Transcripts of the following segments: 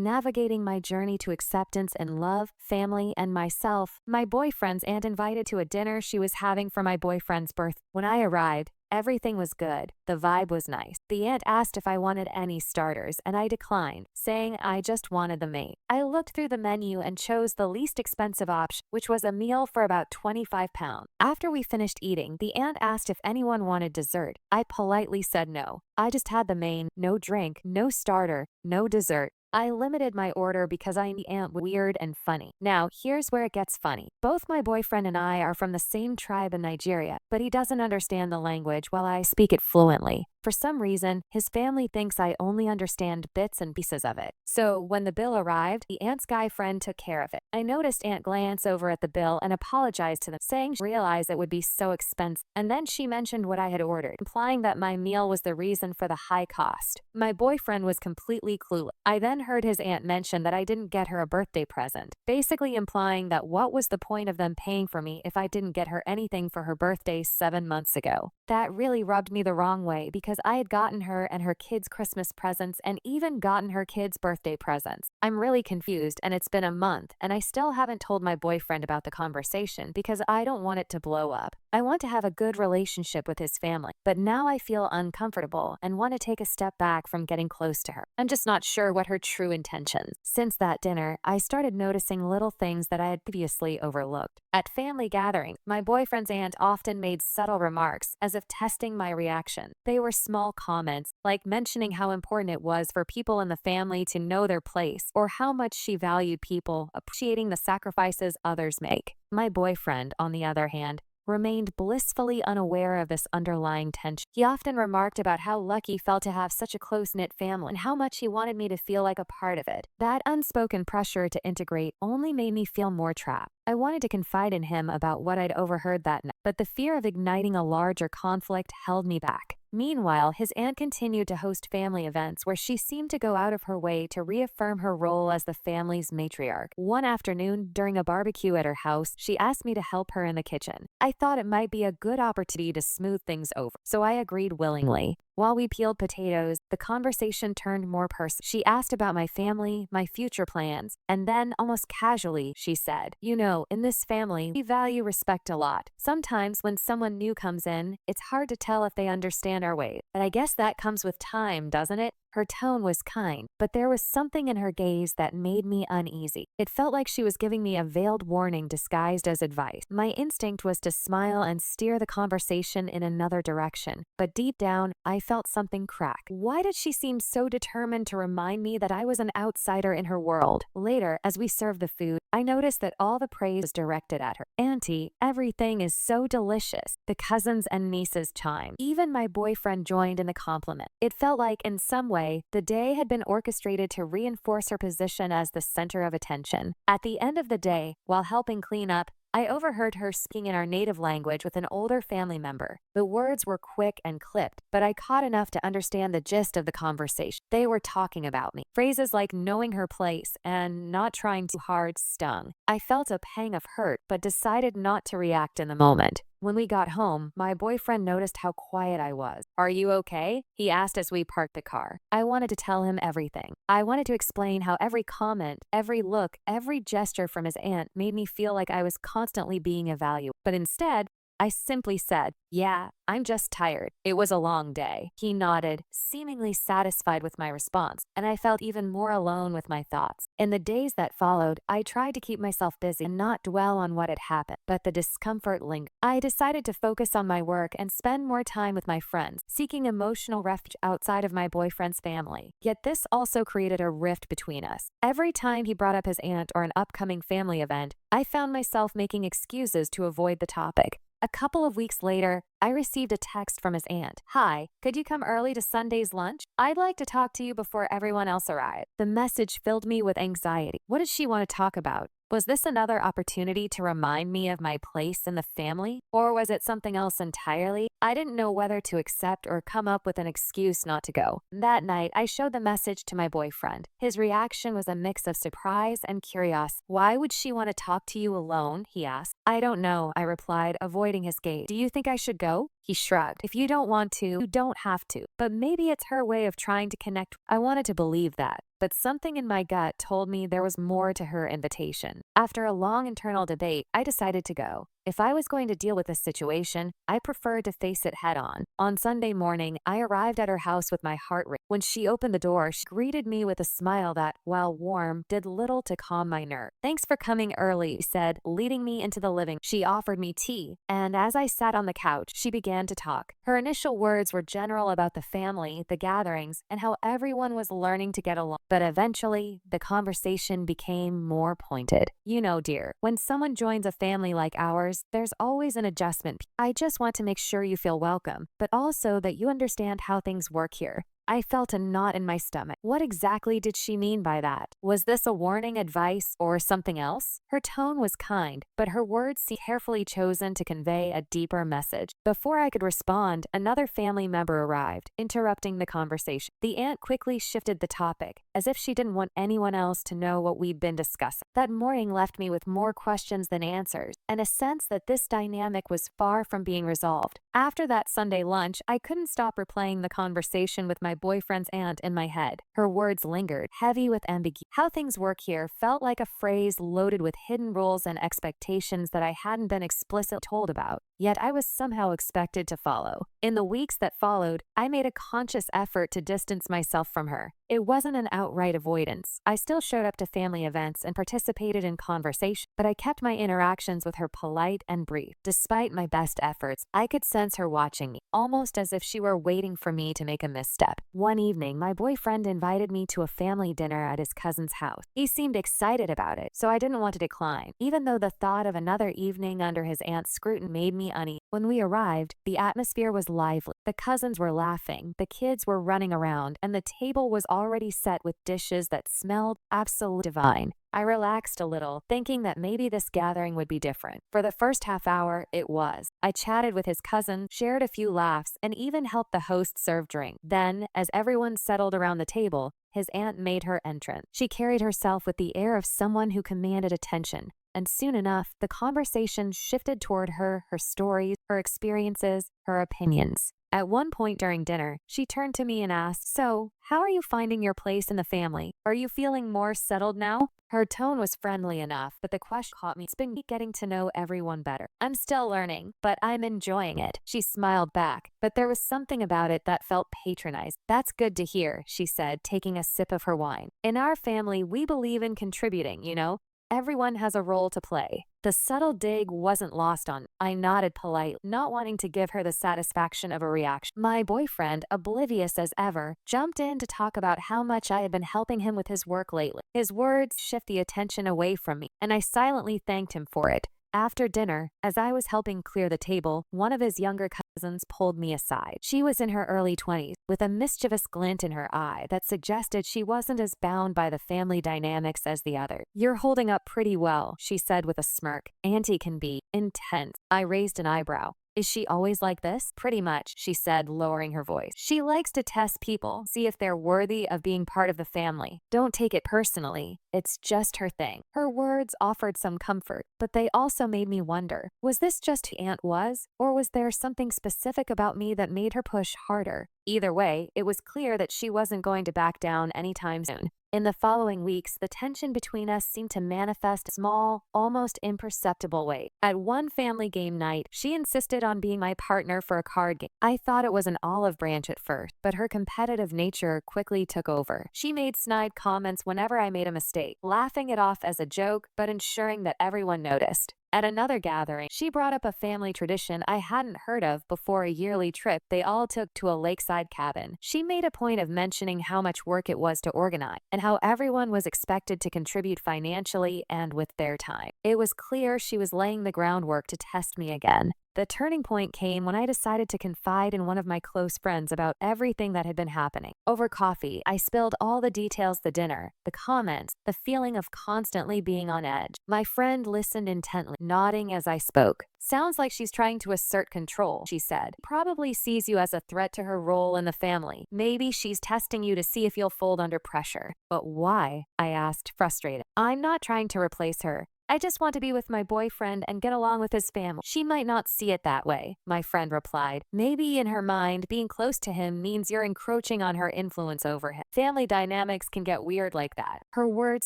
navigating my journey to acceptance and love, family, and myself. My boyfriend's aunt invited to a dinner she was having for my boyfriend's birth. When I arrived, everything was good. The vibe was nice. The aunt asked if I wanted any starters, and I declined, saying I just wanted the main. I looked through the menu and chose the least expensive option, which was a meal for about £25. After we finished eating, the aunt asked if anyone wanted dessert. I politely said no. I just had the main, no drink, no starter, no dessert. I limited my order because I am weird and funny. Now, here's where it gets funny. Both my boyfriend and I are from the same tribe in Nigeria, but he doesn't understand the language while I speak it fluently. For some reason, his family thinks I only understand bits and pieces of it. So when the bill arrived, the aunt's guy friend took care of it. I noticed Aunt glance over at the bill and apologized to them, saying she realized it would be so expensive. And then she mentioned what I had ordered, implying that my meal was the reason for the high cost. My boyfriend was completely clueless. I then heard his aunt mention that I didn't get her a birthday present, basically implying that what was the point of them paying for me if I didn't get her anything for her birthday 7 months ago. That really rubbed me the wrong way because I had gotten her and her kids Christmas presents and even gotten her kids birthday presents. I'm really confused, and it's been a month and I still haven't told my boyfriend about the conversation because I don't want it to blow up. I want to have a good relationship with his family, but now I feel uncomfortable and want to take a step back from getting close to her. I'm just not sure what her true intentions. Since that dinner, I started noticing little things that I had previously overlooked. At family gatherings, my boyfriend's aunt often made subtle remarks as if testing my reaction. They were small comments, like mentioning how important it was for people in the family to know their place or how much she valued people appreciating the sacrifices others make. My boyfriend, on the other hand, remained blissfully unaware of this underlying tension. He often remarked about how lucky he felt to have such a close-knit family and how much he wanted me to feel like a part of it. That unspoken pressure to integrate only made me feel more trapped. I wanted to confide in him about what I'd overheard that night, but the fear of igniting a larger conflict held me back. Meanwhile, his aunt continued to host family events where she seemed to go out of her way to reaffirm her role as the family's matriarch. One afternoon, during a barbecue at her house, she asked me to help her in the kitchen. I thought it might be a good opportunity to smooth things over, so I agreed willingly. While we peeled potatoes, the conversation turned more personal. She asked about my family, my future plans, and then, almost casually, she said, "You know, in this family, we value respect a lot. Sometimes when someone new comes in, it's hard to tell if they understand our ways. But I guess that comes with time, doesn't it?" Her tone was kind, but there was something in her gaze that made me uneasy. It felt like she was giving me a veiled warning disguised as advice. My instinct was to smile and steer the conversation in another direction, but deep down, I felt something crack. Why did she seem so determined to remind me that I was an outsider in her world? Later, as we served the food, I noticed that all the praise was directed at her. "Auntie, everything is so delicious." The cousins and nieces chimed. Even my boyfriend joined in the compliment. It felt like, in some way, the day had been orchestrated to reinforce her position as the center of attention. At the end of the day, while helping clean up, I overheard her speaking in our native language with an older family member. The words were quick and clipped, but I caught enough to understand the gist of the conversation. They were talking about me. Phrases like knowing her place and not trying too hard stung. I felt a pang of hurt, but decided not to react in the moment. When we got home, my boyfriend noticed how quiet I was. "Are you okay?" he asked as we parked the car. I wanted to tell him everything. I wanted to explain how every comment, every look, every gesture from his aunt made me feel like I was constantly being evaluated. But instead, I simply said, "Yeah, I'm just tired. It was a long day." He nodded, seemingly satisfied with my response, and I felt even more alone with my thoughts. In the days that followed, I tried to keep myself busy and not dwell on what had happened, but the discomfort lingered. I decided to focus on my work and spend more time with my friends, seeking emotional refuge outside of my boyfriend's family. Yet this also created a rift between us. Every time he brought up his aunt or an upcoming family event, I found myself making excuses to avoid the topic. A couple of weeks later, I received a text from his aunt. "Hi, could you come early to Sunday's lunch? I'd like to talk to you before everyone else arrives." The message filled me with anxiety. What did she want to talk about? Was this another opportunity to remind me of my place in the family? Or was it something else entirely? I didn't know whether to accept or come up with an excuse not to go. That night, I showed the message to my boyfriend. His reaction was a mix of surprise and curiosity. "Why would she want to talk to you alone?" he asked. "I don't know," I replied, avoiding his gaze. "Do you think I should go?" He shrugged. "If you don't want to, you don't have to. But maybe it's her way of trying to connect." I wanted to believe that. but something in my gut told me there was more to her invitation. After a long internal debate, I decided to go. If I was going to deal with this situation, I preferred to face it head on. On Sunday morning, I arrived at her house with my heart racing. When she opened the door, she greeted me with a smile that, while warm, did little to calm my nerves. "Thanks for coming early," she said, leading me into the living room. She offered me tea, and as I sat on the couch, she began to talk. Her initial words were general about the family, the gatherings, and how everyone was learning to get along. But eventually, the conversation became more pointed. "You know, dear, when someone joins a family like ours, there's always an adjustment. I just want to make sure you feel welcome, but also that you understand how things work here." I felt a knot in my stomach. What exactly did she mean by that? Was this a warning, advice, or something else? Her tone was kind, but her words seemed carefully chosen to convey a deeper message. Before I could respond, another family member arrived, interrupting the conversation. The aunt quickly shifted the topic, as if she didn't want anyone else to know what we'd been discussing. That morning left me with more questions than answers, and a sense that this dynamic was far from being resolved. After that Sunday lunch, I couldn't stop replaying the conversation with my boyfriend's aunt in my head. Her words lingered, heavy with ambiguity. How things work here felt like a phrase loaded with hidden rules and expectations that I hadn't been explicitly told about, yet I was somehow expected to follow. In the weeks that followed, I made a conscious effort to distance myself from her. It wasn't an outright avoidance. I still showed up to family events and participated in conversation, but I kept my interactions with her polite and brief. Despite my best efforts, I could sense her watching me, almost as if she were waiting for me to make a misstep. One evening, my boyfriend invited me to a family dinner at his cousin's house. He seemed excited about it, so I didn't want to decline, even though the thought of another evening under his aunt's scrutiny made me uneasy. When we arrived, the atmosphere was lively. The cousins were laughing, the kids were running around, and the table was already set with dishes that smelled absolutely divine. I relaxed a little, thinking that maybe this gathering would be different. For the first half hour, it was. I chatted with his cousin, shared a few laughs, and even helped the host serve drinks. Then, as everyone settled around the table, his aunt made her entrance. She carried herself with the air of someone who commanded attention, and soon enough, the conversation shifted toward her stories, her experiences, her opinions. At one point during dinner, she turned to me and asked, "So, how are you finding your place in the family? Are you feeling more settled now?" Her tone was friendly enough, but the question caught me. "It's been getting to know everyone better. I'm still learning, but I'm enjoying it." She smiled back, but there was something about it that felt patronized. "That's good to hear," she said, taking a sip of her wine. "In our family, we believe in contributing, you know? Everyone has a role to play." The subtle dig wasn't lost on me. I nodded politely, not wanting to give her the satisfaction of a reaction. My boyfriend, oblivious as ever, jumped in to talk about how much I had been helping him with his work lately. His words shifted the attention away from me, and I silently thanked him for it. After dinner, as I was helping clear the table, one of his younger cousins pulled me aside. She was in her early 20s, with a mischievous glint in her eye that suggested she wasn't as bound by the family dynamics as the other. "You're holding up pretty well," she said with a smirk. "Auntie can be intense." I raised an eyebrow. "Is she always like this?" "Pretty much," she said, lowering her voice. "She likes to test people, see if they're worthy of being part of the family. Don't take it personally. It's just her thing." Her words offered some comfort, but they also made me wonder, was this just who Aunt was, or was there something specific about me that made her push harder? Either way, it was clear that she wasn't going to back down anytime soon. In the following weeks, the tension between us seemed to manifest in small, almost imperceptible ways. At one family game night, she insisted on being my partner for a card game. I thought it was an olive branch at first, but her competitive nature quickly took over. She made snide comments whenever I made a mistake, laughing it off as a joke, but ensuring that everyone noticed. At another gathering, she brought up a family tradition I hadn't heard of before: a yearly trip they all took to a lakeside cabin. She made a point of mentioning how much work it was to organize, and how everyone was expected to contribute financially and with their time. It was clear she was laying the groundwork to test me again. The turning point came when I decided to confide in one of my close friends about everything that had been happening. Over coffee, I spilled all the details: the dinner, the comments, the feeling of constantly being on edge. My friend listened intently, nodding as I spoke. "Sounds like she's trying to assert control," she said. "Probably sees you as a threat to her role in the family. Maybe she's testing you to see if you'll fold under pressure." "But why?" I asked, frustrated. "I'm not trying to replace her. I just want to be with my boyfriend and get along with his family. She might not see it that way, my friend replied. Maybe in her mind, being close to him means you're encroaching on her influence over him. Family dynamics can get weird like that. Her words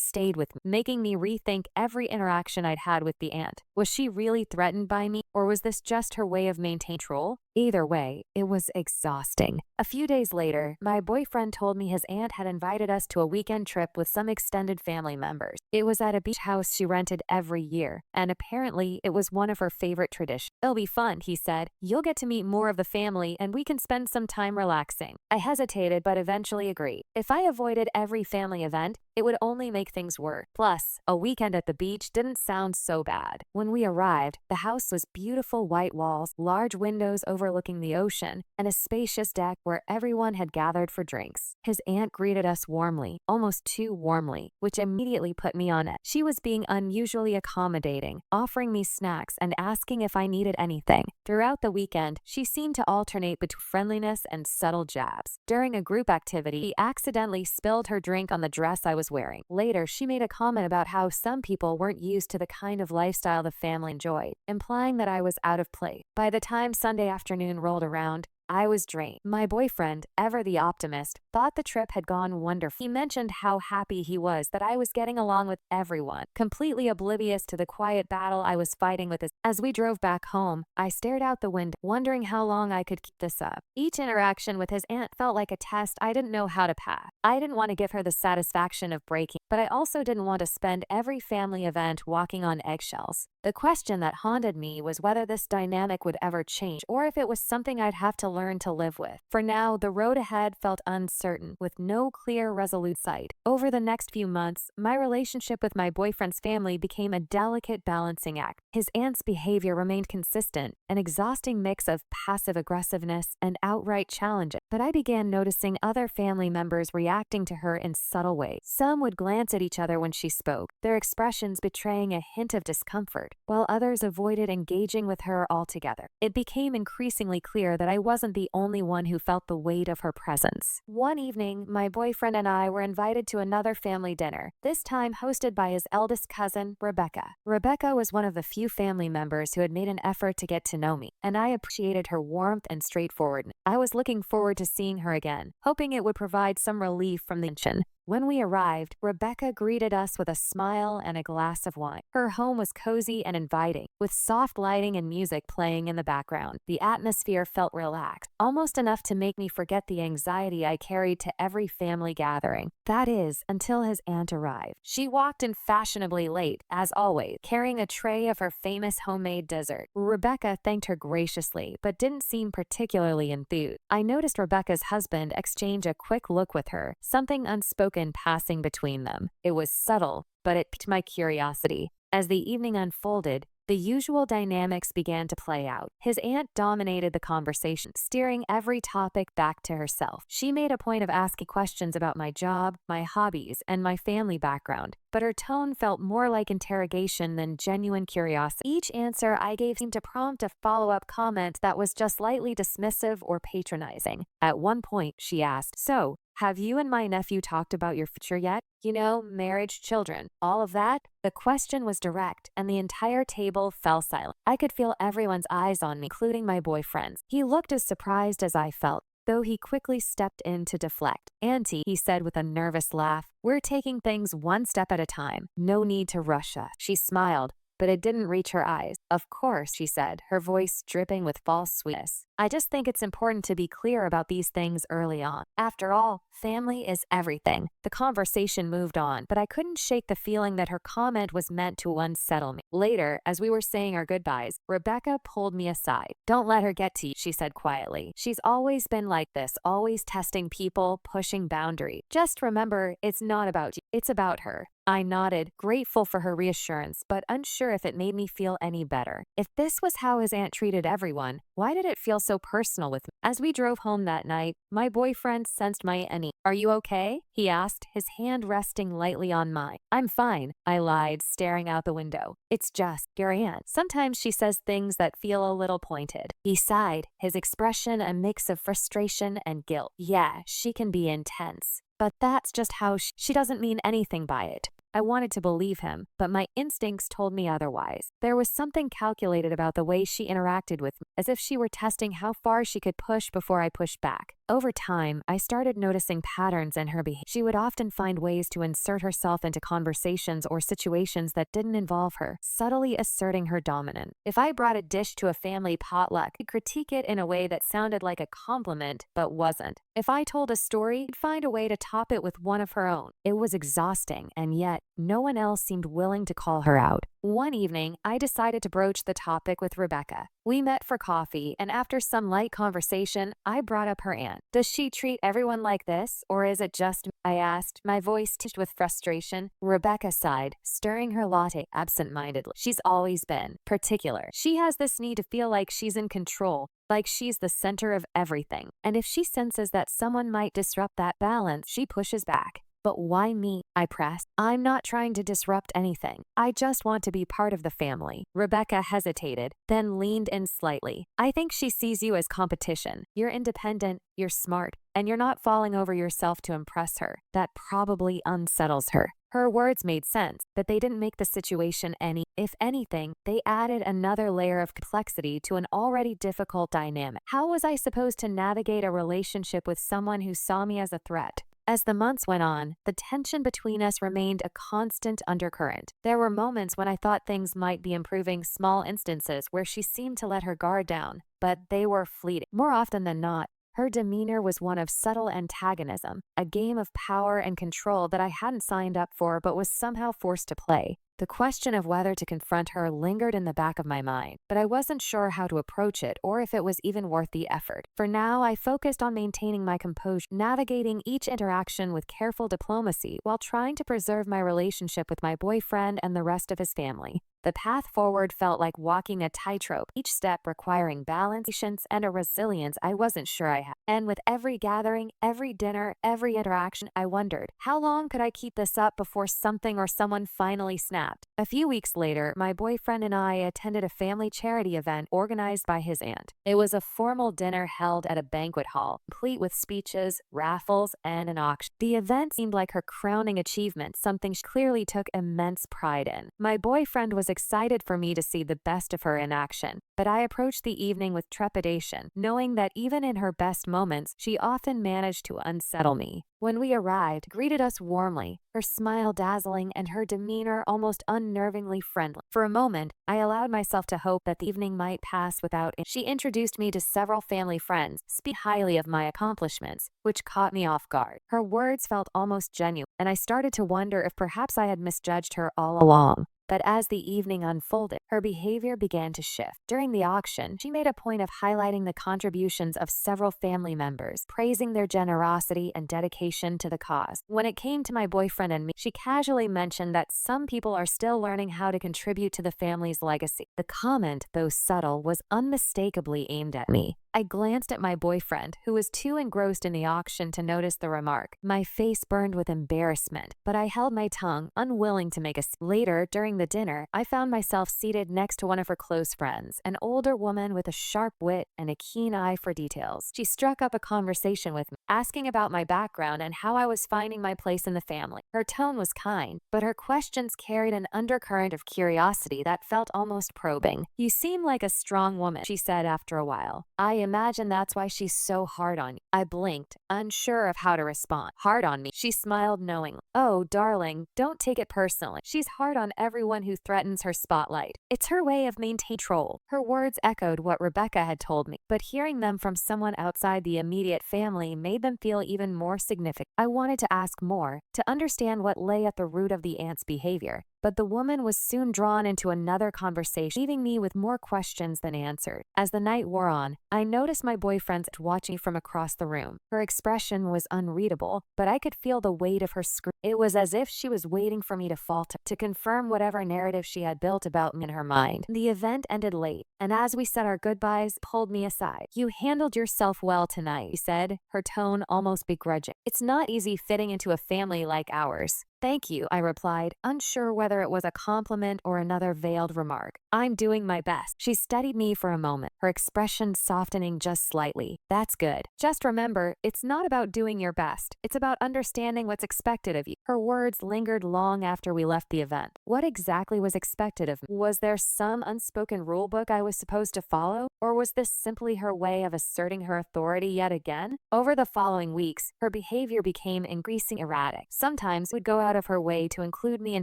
stayed with me, making me rethink every interaction I'd had with the aunt. Was she really threatened by me, or was this just her way of maintaining control? Either way, it was exhausting. A few days later, my boyfriend told me his aunt had invited us to a weekend trip with some extended family members. It was at a beach house she rented every year, and apparently it was one of her favorite traditions. It'll be fun, he said. You'll get to meet more of the family and we can spend some time relaxing. I hesitated but eventually agreed. If I avoided every family event, it would only make things worse. Plus, a weekend at the beach didn't sound so bad. When we arrived, the house was beautiful white walls, large windows overlooking the ocean, and a spacious deck where everyone had gathered for drinks. His aunt greeted us warmly, almost too warmly, which immediately put me on edge. She was being unusually accommodating, offering me snacks and asking if I needed anything. Throughout the weekend, she seemed to alternate between friendliness and subtle jabs. During a group activity, she accidentally spilled her drink on the dress I was wearing. Later, she made a comment about how some people weren't used to the kind of lifestyle the family enjoyed, implying that I was out of place. By the time Sunday afternoon rolled around, I was drained. My boyfriend, ever the optimist, thought the trip had gone wonderful. He mentioned how happy he was that I was getting along with everyone, completely oblivious to the quiet battle I was fighting with his. As we drove back home, I stared out the window, wondering how long I could keep this up. Each interaction with his aunt felt like a test I didn't know how to pass. I didn't want to give her the satisfaction of breaking, but I also didn't want to spend every family event walking on eggshells. The question that haunted me was whether this dynamic would ever change, or if it was something I'd have to learn to live with. For now, the road ahead felt uncertain, with no clear, resolute sight. Over the next few months, my relationship with my boyfriend's family became a delicate balancing act. His aunt's behavior remained consistent, an exhausting mix of passive aggressiveness and outright challenges. But I began noticing other family members reacting to her in subtle ways. Some would glance at each other when she spoke, their expressions betraying a hint of discomfort, while others avoided engaging with her altogether. It became increasingly clear that I wasn't the only one who felt the weight of her presence. One evening, my boyfriend and I were invited to another family dinner, this time hosted by his eldest cousin, Rebecca. Rebecca was one of the few family members who had made an effort to get to know me, and I appreciated her warmth and straightforwardness. I was looking forward to seeing her again, hoping it would provide some relief from the tension. When we arrived, Rebecca greeted us with a smile and a glass of wine. Her home was cozy and inviting, with soft lighting and music playing in the background. The atmosphere felt relaxed, almost enough to make me forget the anxiety I carried to every family gathering. That is, until his aunt arrived. She walked in fashionably late, as always, carrying a tray of her famous homemade dessert. Rebecca thanked her graciously, but didn't seem particularly enthused. I noticed Rebecca's husband exchange a quick look with her, something unspoken passing between them. It was subtle, but it piqued my curiosity. As the evening unfolded, the usual dynamics began to play out. His aunt dominated the conversation, steering every topic back to herself. She made a point of asking questions about my job, my hobbies, and my family background, but her tone felt more like interrogation than genuine curiosity. Each answer I gave seemed to prompt a follow-up comment that was just slightly dismissive or patronizing. At one point, she asked, "So, have you and my nephew talked about your future yet? You know, marriage, children, all of that?" The question was direct, and the entire table fell silent. I could feel everyone's eyes on me, including my boyfriend's. He looked as surprised as I felt, though he quickly stepped in to deflect. "Auntie," he said with a nervous laugh, "we're taking things one step at a time. No need to rush us." She smiled, but it didn't reach her eyes. "Of course," she said, her voice dripping with false sweetness. "I just think it's important to be clear about these things early on. After all, family is everything." The conversation moved on, but I couldn't shake the feeling that her comment was meant to unsettle me. Later, as we were saying our goodbyes, Rebecca pulled me aside. "Don't let her get to you," she said quietly. "She's always been like this, always testing people, pushing boundaries. Just remember, it's not about you, it's about her." I nodded, grateful for her reassurance, but unsure if it made me feel any better. If this was how his aunt treated everyone, why did it feel so personal with me? As we drove home that night, my boyfriend sensed my unease. "Are you okay?" he asked, his hand resting lightly on mine. "I'm fine," I lied, staring out the window. "It's just your aunt. Sometimes she says things that feel a little pointed." He sighed, his expression a mix of frustration and guilt. "Yeah, she can be intense. But that's just how she doesn't mean anything by it." I wanted to believe him, but my instincts told me otherwise. There was something calculated about the way she interacted with me, as if she were testing how far she could push before I pushed back. Over time, I started noticing patterns in her behavior. She would often find ways to insert herself into conversations or situations that didn't involve her, subtly asserting her dominance. If I brought a dish to a family potluck, she'd critique it in a way that sounded like a compliment but wasn't. If I told a story, she'd find a way to top it with one of her own. It was exhausting, and yet no one else seemed willing to call her out. One evening, I decided to broach the topic with Rebecca. We met for coffee, and after some light conversation, I brought up her aunt. Does she treat everyone like this, or is it just me? I asked, my voice tinged with frustration. Rebecca sighed, stirring her latte absent-mindedly. She's always been particular. She has this need to feel like she's in control, like she's the center of everything. And if she senses that someone might disrupt that balance, she pushes back. But why me? I pressed. I'm not trying to disrupt anything. I just want to be part of the family. Rebecca hesitated, then leaned in slightly. I think she sees you as competition. You're independent, you're smart, and you're not falling over yourself to impress her. That probably unsettles her. Her words made sense, but they didn't make the situation any. If anything, they added another layer of complexity to an already difficult dynamic. How was I supposed to navigate a relationship with someone who saw me as a threat? As the months went on, the tension between us remained a constant undercurrent. There were moments when I thought things might be improving, small instances where she seemed to let her guard down, but they were fleeting. More often than not, her demeanor was one of subtle antagonism, a game of power and control that I hadn't signed up for but was somehow forced to play. The question of whether to confront her lingered in the back of my mind, but I wasn't sure how to approach it or if it was even worth the effort. For now, I focused on maintaining my composure, navigating each interaction with careful diplomacy while trying to preserve my relationship with my boyfriend and the rest of his family. The path forward felt like walking a tightrope, each step requiring balance, patience, and a resilience I wasn't sure I had. And with every gathering, every dinner, every interaction, I wondered, how long could I keep this up before something or someone finally snapped? A few weeks later, my boyfriend and I attended a family charity event organized by his aunt. It was a formal dinner held at a banquet hall, complete with speeches, raffles, and an auction. The event seemed like her crowning achievement, something she clearly took immense pride in. My boyfriend was excited for me to see the best of her in action, but I approached the evening with trepidation, knowing that even in her best moments, she often managed to unsettle me. When we arrived, greeted us warmly, her smile dazzling and her demeanor almost unnervingly friendly. For a moment, I allowed myself to hope that the evening might pass without it. She introduced me to several family friends, speaking highly of my accomplishments, which caught me off guard. Her words felt almost genuine, and I started to wonder if perhaps I had misjudged her all along. But as the evening unfolded, her behavior began to shift. During the auction, she made a point of highlighting the contributions of several family members, praising their generosity and dedication to the cause. When it came to my boyfriend and me, she casually mentioned that some people are still learning how to contribute to the family's legacy. The comment, though subtle, was unmistakably aimed at me. I glanced at my boyfriend, who was too engrossed in the auction to notice the remark. My face burned with embarrassment, but I held my tongue, unwilling to make a scene. Later, during the dinner, I found myself seated next to one of her close friends, an older woman with a sharp wit and a keen eye for details. She struck up a conversation with me, asking about my background and how I was finding my place in the family. Her tone was kind, but her questions carried an undercurrent of curiosity that felt almost probing. You seem like a strong woman, she said after a while. I imagine that's why she's so hard on you. I blinked, unsure of how to respond. Hard on me? She smiled knowingly. Oh, darling, don't take it personally. She's hard on everyone who threatens her spotlight. It's her way of maintaining control. Her words echoed what Rebecca had told me, but hearing them from someone outside the immediate family made them feel even more significant. I wanted to ask more, to understand what lay at the root of the aunt's behavior. But the woman was soon drawn into another conversation, leaving me with more questions than answered. As the night wore on, I noticed my boyfriend watching from across the room. Her expression was unreadable, but I could feel the weight of her scrutiny. It was as if she was waiting for me to falter, to confirm whatever narrative she had built about me in her mind. The event ended late, and as we said our goodbyes, pulled me aside. You handled yourself well tonight, she said, her tone almost begrudging. It's not easy fitting into a family like ours. Thank you, I replied, unsure whether it was a compliment or another veiled remark. I'm doing my best. She studied me for a moment, her expression softening just slightly. That's good. Just remember, it's not about doing your best. It's about understanding what's expected of you. Her words lingered long after we left the event. What exactly was expected of me? Was there some unspoken rule book I was supposed to follow? Or was this simply her way of asserting her authority yet again? Over the following weeks, her behavior became increasingly erratic. Sometimes would go out of her way to include me in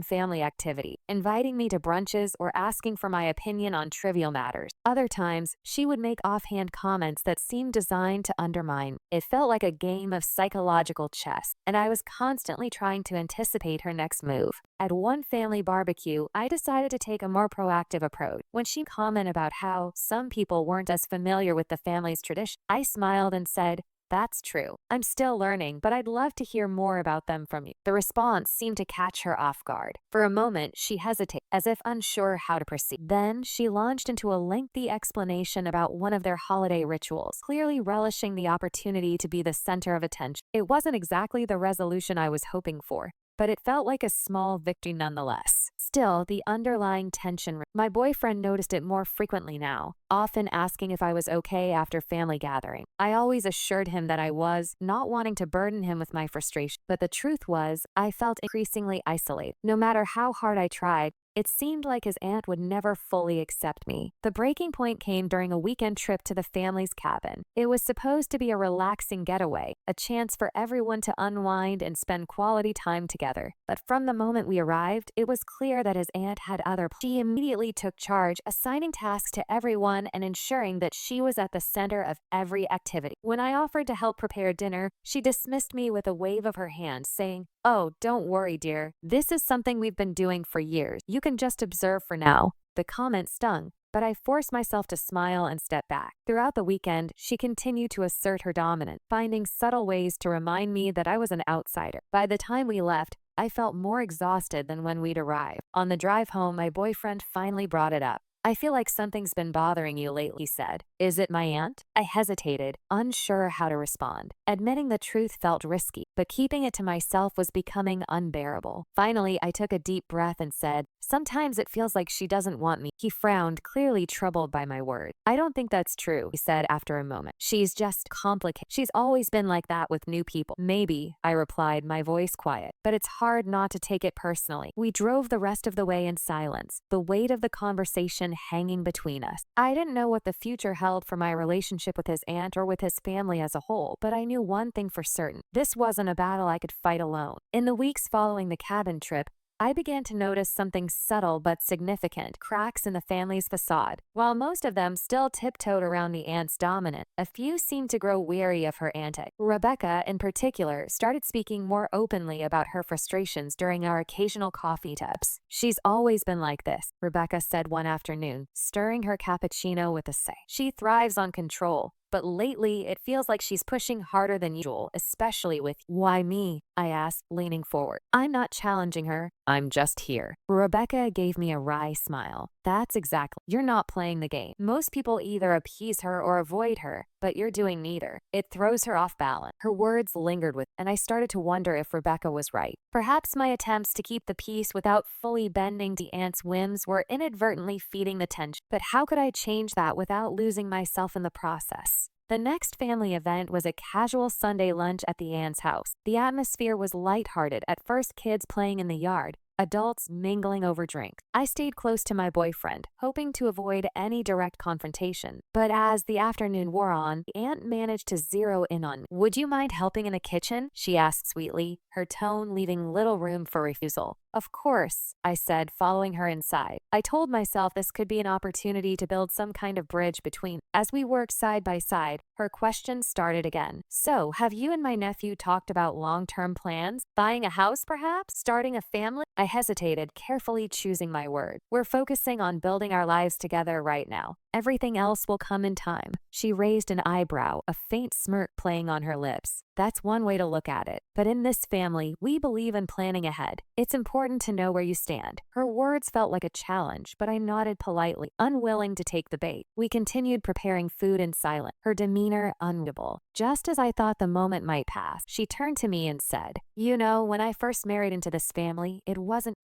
family activity, inviting me to brunches or asking for my opinion on trivial matters. Other times, she would make offhand comments that seemed designed to undermine. It felt like a game of psychological chess, and I was constantly trying to anticipate her next move. At one family barbecue, I decided to take a more proactive approach. When she commented about how some people weren't as familiar with the family's tradition, I smiled and said, "That's true. I'm still learning, but I'd love to hear more about them from you." The response seemed to catch her off guard. For a moment, she hesitated, as if unsure how to proceed. Then she launched into a lengthy explanation about one of their holiday rituals, clearly relishing the opportunity to be the center of attention. It wasn't exactly the resolution I was hoping for, but it felt like a small victory nonetheless. Still, the underlying tension. My boyfriend noticed it more frequently now, often asking if I was okay after family gathering. I always assured him that I was, not wanting to burden him with my frustration. But the truth was, I felt increasingly isolated. No matter how hard I tried, it seemed like his aunt would never fully accept me. The breaking point came during a weekend trip to the family's cabin. It was supposed to be a relaxing getaway, a chance for everyone to unwind and spend quality time together. But from the moment we arrived, it was clear that his aunt had other plans. She immediately took charge, assigning tasks to everyone and ensuring that she was at the center of every activity. When I offered to help prepare dinner, she dismissed me with a wave of her hand, saying, "Oh, don't worry, dear. This is something we've been doing for years. You can just observe for now." The comment stung, but I forced myself to smile and step back. Throughout the weekend, she continued to assert her dominance, finding subtle ways to remind me that I was an outsider. By the time we left, I felt more exhausted than when we'd arrived. On the drive home, my boyfriend finally brought it up. "I feel like something's been bothering you lately," he said. "Is it my aunt?" I hesitated, unsure how to respond. Admitting the truth felt risky, but keeping it to myself was becoming unbearable. Finally, I took a deep breath and said, "Sometimes it feels like she doesn't want me." He frowned, clearly troubled by my words. "I don't think that's true," he said after a moment. "She's just complicated. She's always been like that with new people." "Maybe," I replied, my voice quiet, but it's hard not to take it personally. We drove the rest of the way in silence, the weight of the conversation hanging between us. I didn't know what the future held for my relationship with his aunt or with his family as a whole, but I knew one thing for certain. This wasn't a battle I could fight alone. In the weeks following the cabin trip, I began to notice something subtle but significant: cracks in the family's facade. While most of them still tiptoed around the aunt's dominance, a few seemed to grow weary of her antics. Rebecca, in particular, started speaking more openly about her frustrations during our occasional coffee taps. "She's always been like this," Rebecca said one afternoon, stirring her cappuccino with a sigh. "She thrives on control. But lately, it feels like she's pushing harder than usual, especially with you." "Why me?" I asked, leaning forward. "I'm not challenging her. I'm just here." Rebecca gave me a wry smile. "That's exactly. You're not playing the game. Most people either appease her or avoid her, but you're doing neither. It throws her off balance." Her words lingered with, and I started to wonder if Rebecca was right. Perhaps my attempts to keep the peace without fully bending to aunt's whims were inadvertently feeding the tension. But how could I change that without losing myself in the process? The next family event was a casual Sunday lunch at the aunt's house. The atmosphere was lighthearted, at first kids playing in the yard, adults mingling over drinks. I stayed close to my boyfriend, hoping to avoid any direct confrontation. But as the afternoon wore on, the aunt managed to zero in on me. "Would you mind helping in the kitchen?" she asked sweetly, her tone leaving little room for refusal. "Of course," I said, following her inside. I told myself this could be an opportunity to build some kind of bridge between. As we worked side by side, her questions started again. "So, have you and my nephew talked about long-term plans? Buying a house, perhaps? Starting a family?" I hesitated, carefully choosing my word. "We're focusing on building our lives together right now. Everything else will come in time." She raised an eyebrow, a faint smirk playing on her lips. That's one way to look at it. But in this family, we believe in planning ahead. It's important to know where you stand. Her words felt like a challenge, but I nodded politely, unwilling to take the bait. We continued preparing food in silence, her demeanor unreadable. Just as I thought the moment might pass, she turned to me and said, "You know, when I first married into this family,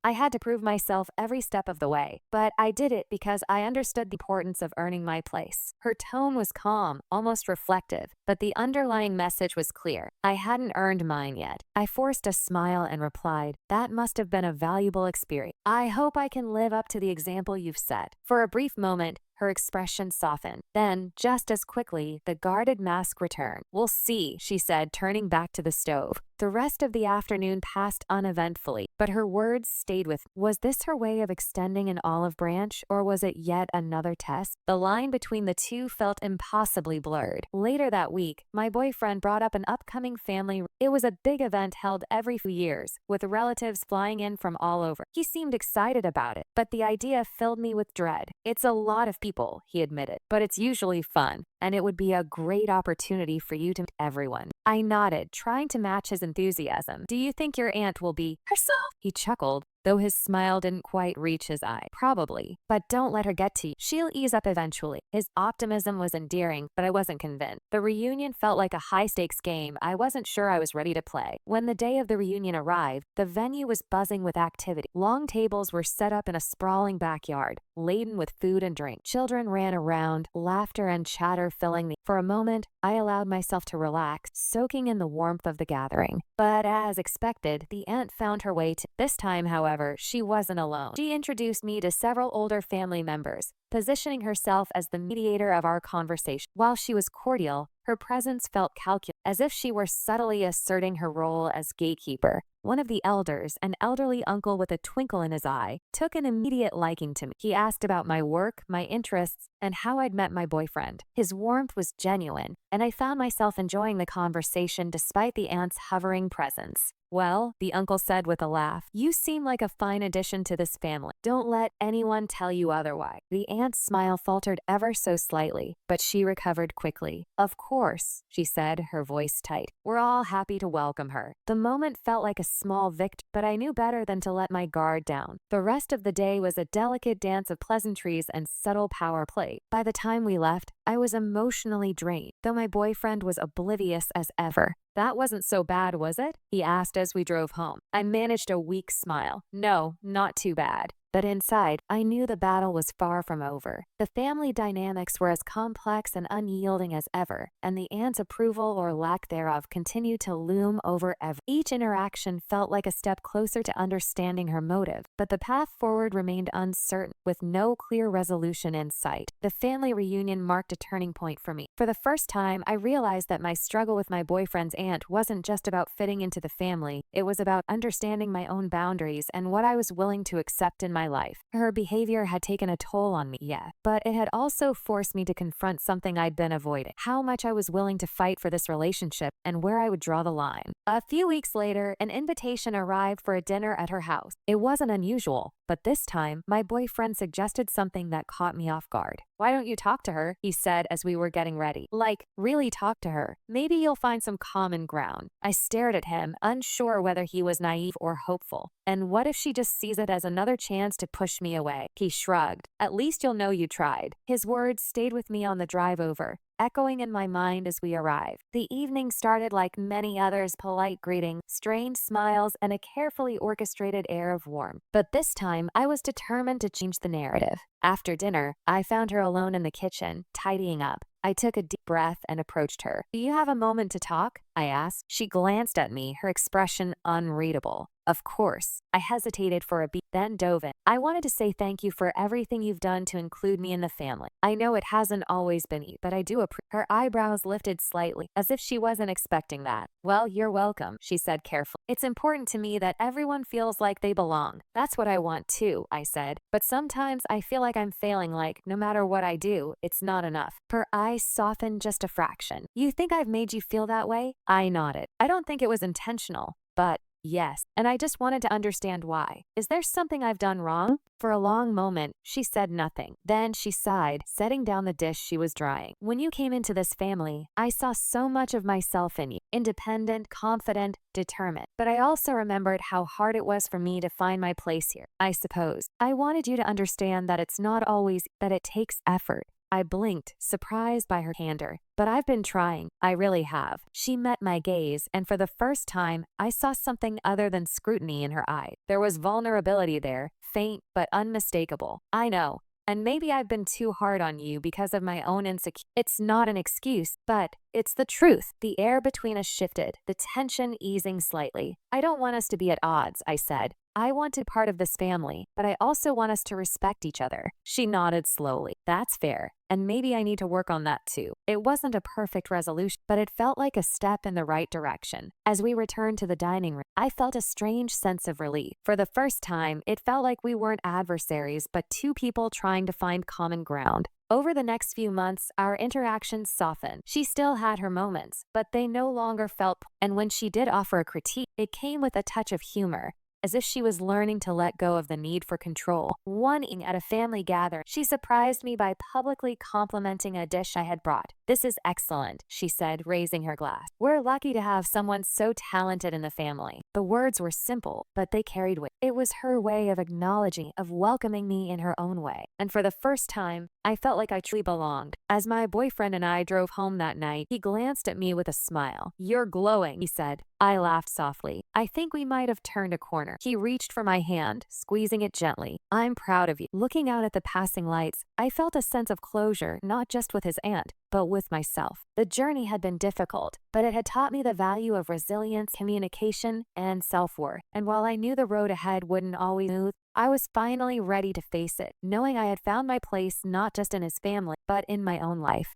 I had to prove myself every step of the way. But I did it because I understood the importance of earning my place." Her tone was calm, almost reflective, but the underlying message was clear. I hadn't earned mine yet. I forced a smile and replied, "That must have been a valuable experience. I hope I can live up to the example you've set." For a brief moment, her expression softened. Then, just as quickly, the guarded mask returned. "We'll see," she said, turning back to the stove. The rest of the afternoon passed uneventfully, but her words stayed with me. Was this her way of extending an olive branch, or was it yet another test? The line between the two felt impossibly blurred. Later that week, my boyfriend brought up an upcoming family. It was a big event held every few years, with relatives flying in from all over. He seemed excited about it, but the idea filled me with dread. "It's a lot of people," he admitted, "but it's usually fun, and it would be a great opportunity for you to meet everyone." I nodded, trying to match his enthusiasm. "Do you think your aunt will be herself?" He chuckled, though his smile didn't quite reach his eye. "Probably, but don't let her get to you. She'll ease up eventually." His optimism was endearing, but I wasn't convinced. The reunion felt like a high-stakes game I wasn't sure I was ready to play. When the day of the reunion arrived, the venue was buzzing with activity. Long tables were set up in a sprawling backyard, laden with food and drink. Children ran around, laughter and chatter filling the... For a moment, I allowed myself to relax, soaking in the warmth of the gathering. But as expected, the aunt found her way to... This time, however, she wasn't alone. She introduced me to several older family members, positioning herself as the mediator of our conversation. While she was cordial, her presence felt calculated, as if she were subtly asserting her role as gatekeeper. One of the elders, an elderly uncle with a twinkle in his eye, took an immediate liking to me. He asked about my work, my interests, and how I'd met my boyfriend. His warmth was genuine, and I found myself enjoying the conversation despite the aunt's hovering presence. "Well," the uncle said with a laugh, "you seem like a fine addition to this family. Don't let anyone tell you otherwise." The aunt's smile faltered ever so slightly, but she recovered quickly. "Of course," she said, her voice tight. "We're all happy to welcome her." The moment felt like a small victory, but I knew better than to let my guard down. The rest of the day was a delicate dance of pleasantries and subtle power play. By the time we left, I was emotionally drained, though my boyfriend was oblivious as ever. "That wasn't so bad, was it?" he asked as we drove home. I managed a weak smile. "No, not too bad." But inside, I knew the battle was far from over. The family dynamics were as complex and unyielding as ever, and the aunt's approval or lack thereof continued to loom over everything. Each interaction felt like a step closer to understanding her motive, but the path forward remained uncertain, with no clear resolution in sight. The family reunion marked a turning point for me. For the first time, I realized that my struggle with my boyfriend's aunt wasn't just about fitting into the family. It was about understanding my own boundaries and what I was willing to accept in my life. Her behavior had taken a toll on me, yeah, but it had also forced me to confront something I'd been avoiding: how much I was willing to fight for this relationship and where I would draw the line. A few weeks later, an invitation arrived for a dinner at her house. It wasn't unusual, but this time, my boyfriend suggested something that caught me off guard. "Why don't you talk to her?" he said as we were getting ready. "Like, really talk to her. Maybe you'll find some common ground." I stared at him, unsure whether he was naive or hopeful. "And what if she just sees it as another chance to push me away?" He shrugged. "At least you'll know you tried." His words stayed with me on the drive over, echoing in my mind as we arrived. The evening started like many others: polite greetings, strained smiles, and a carefully orchestrated air of warmth. But this time, I was determined to change the narrative. After dinner, I found her alone in the kitchen, tidying up. I took a deep breath and approached her. "Do you have a moment to talk?" I asked. She glanced at me, her expression unreadable. "Of course." I hesitated for a beat, then dove in. "I wanted to say thank you for everything you've done to include me in the family. I know it hasn't always been easy, but I do appreciate." Her eyebrows lifted slightly, as if she wasn't expecting that. "Well, you're welcome," she said carefully. "It's important to me that everyone feels like they belong." "That's what I want too," I said. "But sometimes I feel like I'm failing, like no matter what I do, it's not enough." Her eyes softened just a fraction. "You think I've made you feel that way?" I nodded. "I don't think it was intentional, but Yes, and I just wanted to understand why. Is there something I've done wrong? For a long moment, she said nothing. Then she sighed, setting down the dish she was drying. When you came into this family, I saw so much of myself in you. Independent, confident, determined. But I also remembered how hard it was for me to find my place here. I suppose I wanted you to understand that it's not always that it takes effort. I blinked, surprised by her candor. But I've been trying. I really have. She met my gaze, and for the first time, I saw something other than scrutiny in her eye. There was vulnerability there, faint but unmistakable. I know. And maybe I've been too hard on you because of my own insecurity. It's not an excuse, but it's the truth. The air between us shifted, the tension easing slightly. I don't want us to be at odds, I said. I want to be part of this family, but I also want us to respect each other. She nodded slowly. That's fair. And maybe I need to work on that too. It wasn't a perfect resolution, but it felt like a step in the right direction. As we returned to the dining room, I felt a strange sense of relief. For the first time, it felt like we weren't adversaries, but two people trying to find common ground. Over the next few months, our interactions softened. She still had her moments, but they no longer felt, and when she did offer a critique, it came with a touch of humor, as if she was learning to let go of the need for control. One evening at a family gathering, she surprised me by publicly complimenting a dish I had brought. "This is excellent," she said, raising her glass. "We're lucky to have someone so talented in the family." The words were simple, but they carried weight. It was her way of acknowledging, of welcoming me in her own way. And for the first time, I felt like I truly belonged. As my boyfriend and I drove home that night, he glanced at me with a smile. "You're glowing," he said. I laughed softly. I think we might have turned a corner. He reached for my hand, squeezing it gently. "I'm proud of you." Looking out at the passing lights, I felt a sense of closure, not just with his aunt, but with myself. The journey had been difficult, but it had taught me the value of resilience, communication, and self-worth. And while I knew the road ahead wouldn't always be smooth, I was finally ready to face it, knowing I had found my place not just in his family, but in my own life.